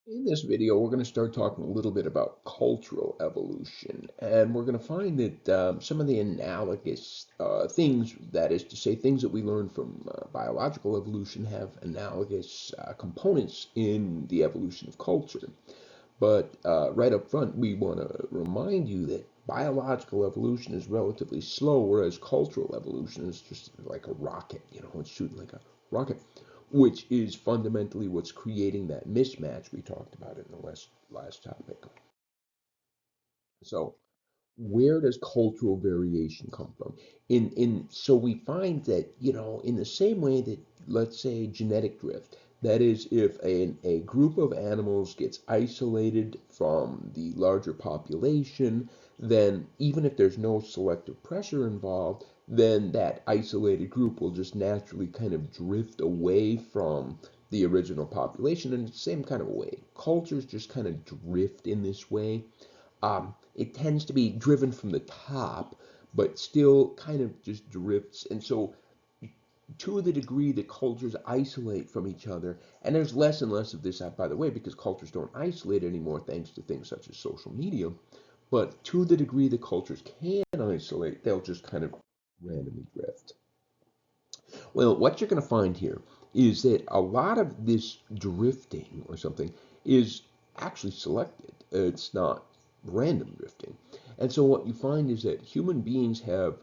In this video, we're going to start talking a little bit about cultural evolution, and we're going to find that some of the analogous things, that is to say, things that we learn from biological evolution, have analogous components in the evolution of culture. But right up front, we want to remind you that biological evolution is relatively slow, whereas cultural evolution is just like a rocket, it's shooting like a rocket, which is fundamentally what's creating that mismatch we talked about in the last topic. So, where does cultural variation come from? So we find that, in the same way that, let's say, genetic drift, that is, if a group of animals gets isolated from the larger population, then even if there's no selective pressure involved, then that isolated group will just naturally kind of drift away from the original population in the same kind of way. Cultures just kind of drift in this way. It tends to be driven from the top, but still kind of just drifts. And so, to the degree that cultures isolate from each other, and there's less and less of this, by the way, because cultures don't isolate anymore thanks to things such as social media. But to the degree that cultures can isolate, they'll just kind of randomly drift. Well, what you're going to find here is that a lot of this drifting or something is actually selected. It's not random drifting. And so what you find is that human beings have,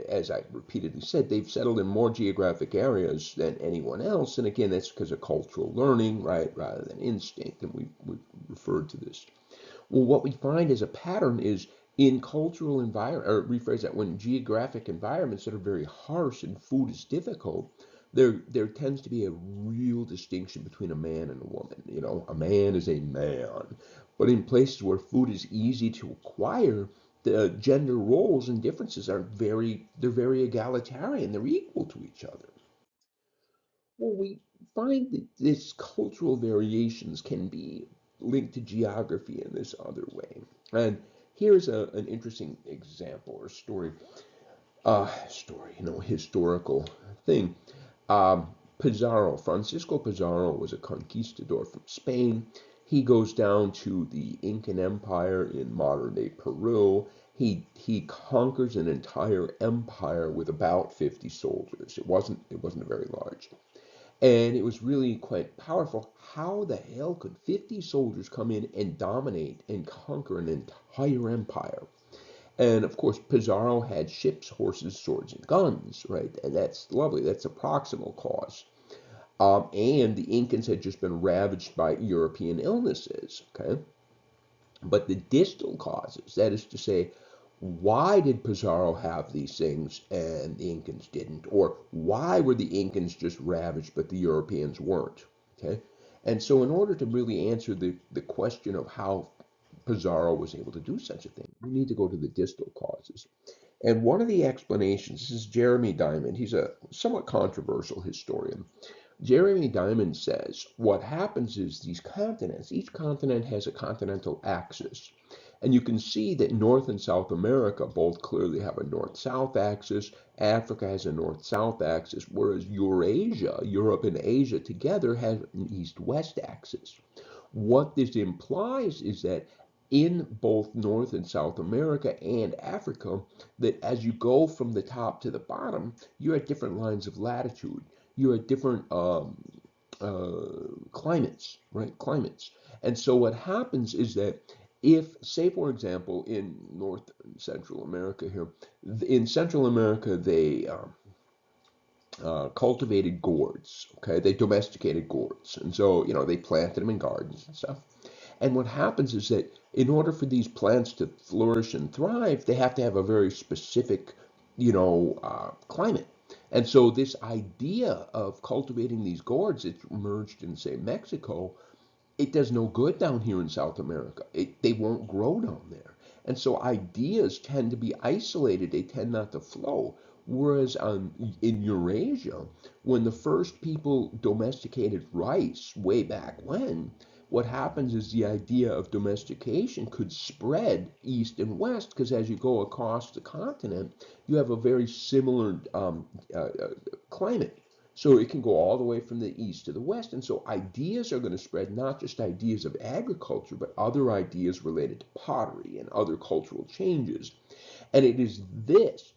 as I repeatedly said, they've settled in more geographic areas than anyone else. And again, that's because of cultural learning, right, rather than instinct. And we've referred to this. Well, what we find as a pattern is in cultural environment, or rephrase that, when geographic environments that are very harsh and food is difficult, there tends to be a real distinction between a man and a woman. A man is a man. But in places where food is easy to acquire, the gender roles and differences they're very egalitarian. They're equal to each other. Well, we find that this cultural variations can be linked to geography in this other way. And here's an interesting example or historical thing. Um, Pizarro, Francisco Pizarro, was a conquistador from Spain. He goes down to the Incan Empire in modern day Peru. He conquers an entire empire with about 50 soldiers. It wasn't very large. And it was really quite powerful. How the hell could 50 soldiers come in and dominate and conquer an entire empire? And of course, Pizarro had ships, horses, swords, and guns, right? And that's lovely. That's a proximal cause. And the Incans had just been ravaged by European illnesses, okay? But the distal causes, that is to say, why did Pizarro have these things and the Incans didn't? Or why were the Incans just ravaged but the Europeans weren't? Okay? And so, in order to really answer the question of how Pizarro was able to do such a thing, we need to go to the distal causes. And one of the explanations, this is Jeremy Diamond, he's a somewhat controversial historian. Jeremy Diamond says what happens is these continents, each continent has a continental axis. And you can see that North and South America both clearly have a north-south axis. Africa has a north-south axis, whereas Eurasia, Europe and Asia together, have an east-west axis. What this implies is that in both North and South America and Africa, that as you go from the top to the bottom, you're at different lines of latitude. You're at different climates, right? Climates. And so what happens is that if, say, for example, in North and Central America here, in Central America, they cultivated gourds, okay? They domesticated gourds. And so, they planted them in gardens and stuff. And what happens is that in order for these plants to flourish and thrive, they have to have a very specific, climate. And so this idea of cultivating these gourds, it's emerged in, say, Mexico. It does no good down here in South America. They won't grow down there. And so ideas tend to be isolated. They tend not to flow. Whereas in Eurasia, when the first people domesticated rice way back when, what happens is the idea of domestication could spread east and west because as you go across the continent, you have a very similar climate. So it can go all the way from the east to the west. And so ideas are going to spread, not just ideas of agriculture, but other ideas related to pottery and other cultural changes. And it is this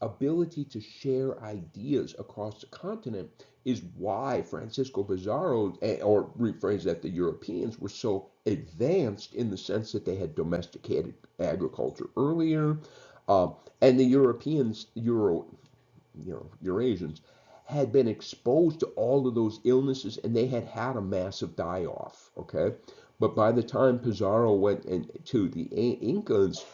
ability to share ideas across the continent is why Francisco Pizarro, or rephrase that, the Europeans were so advanced in the sense that they had domesticated agriculture earlier. And the Europeans, Eurasians, had been exposed to all of those illnesses and they had had a massive die off. Okay. But by the time Pizarro went to the Incas,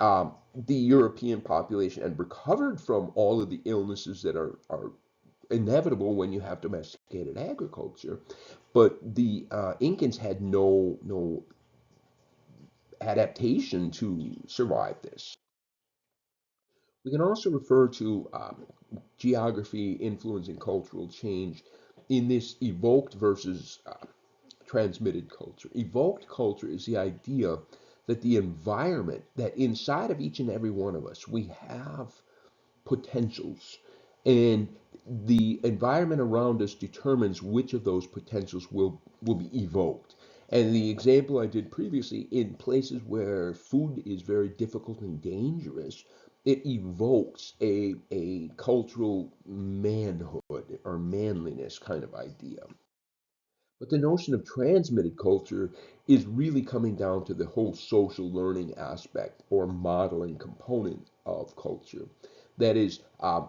the European population had recovered from all of the illnesses that are inevitable when you have domesticated agriculture. But the Incans had no adaptation to survive this. We can also refer to geography influencing cultural change in this evoked versus transmitted culture. Evoked culture is the idea that the environment, that inside of each and every one of us, we have potentials. And the environment around us determines which of those potentials will be evoked. And the example I did previously, in places where food is very difficult and dangerous, it evokes a cultural manhood or manliness kind of idea. But the notion of transmitted culture is really coming down to the whole social learning aspect or modeling component of culture. That is,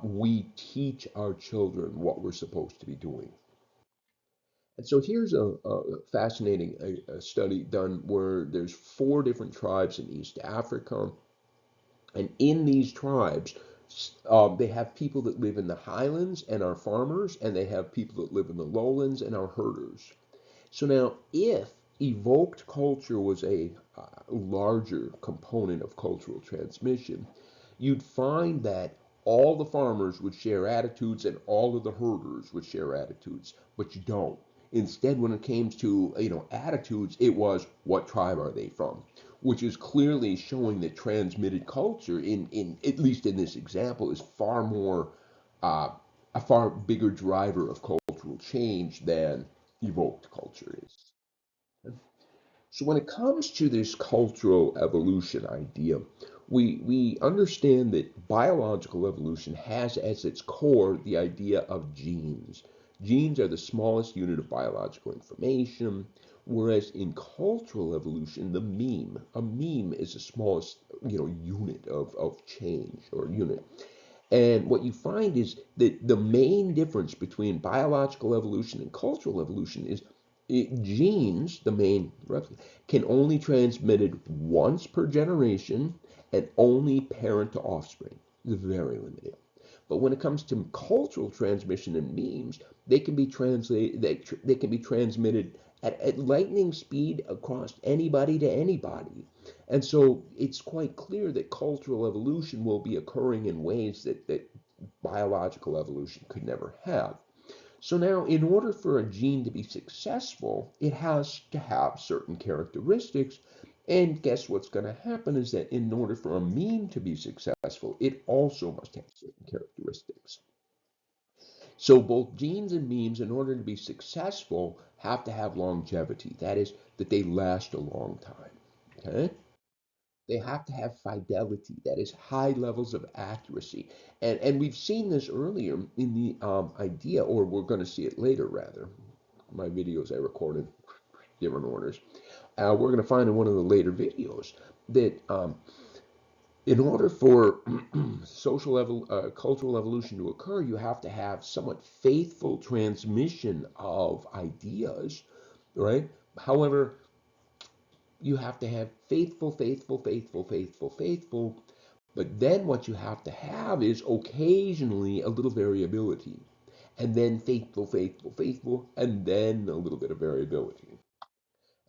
we teach our children what we're supposed to be doing. And so here's a fascinating a study done where there's four different tribes in East Africa. And in these tribes, they have people that live in the highlands and are farmers, and they have people that live in the lowlands and are herders. So now, if evoked culture was a larger component of cultural transmission, you'd find that all the farmers would share attitudes and all of the herders would share attitudes, but you don't. Instead, when it came to attitudes, it was what tribe are they from, which is clearly showing that transmitted culture, in at least in this example, is far more uh, a far bigger driver of cultural change than evoked culture is. So when it comes to this cultural evolution idea, we understand that biological evolution has as its core the idea of genes. Genes are the smallest unit of biological information, whereas in cultural evolution, a meme is the smallest, unit of change or unit. And what you find is that the main difference between biological evolution and cultural evolution is genes, the main can only transmitted once per generation and only parent to offspring. It's very limited. But when it comes to cultural transmission and memes, they can be transmitted at lightning speed across anybody to anybody. And so it's quite clear that cultural evolution will be occurring in ways that biological evolution could never have. So now, in order for a gene to be successful, it has to have certain characteristics. And guess what's going to happen is that in order for a meme to be successful, it also must have certain characteristics. So both genes and memes, in order to be successful, have to have longevity. That is, that they last a long time. Okay? They have to have fidelity, that is, high levels of accuracy. And we've seen this earlier in the idea, or we're going to see it later, rather. My videos I recorded, different orders. We're going to find in one of the later videos that in order for cultural evolution to occur, you have to have somewhat faithful transmission of ideas, right? However, you have to have faithful. But then what you have to have is occasionally a little variability. And then faithful, and then a little bit of variability.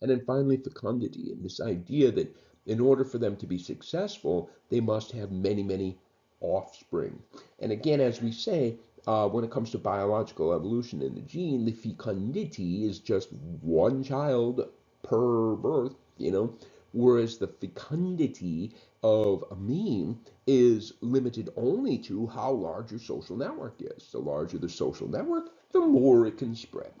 And then finally, fecundity, and this idea that in order for them to be successful, they must have many offspring. And again, as we say, when it comes to biological evolution in the gene, the fecundity is just one child per birth, whereas the fecundity of a meme is limited only to how large your social network is. The larger the social network, the more it can spread.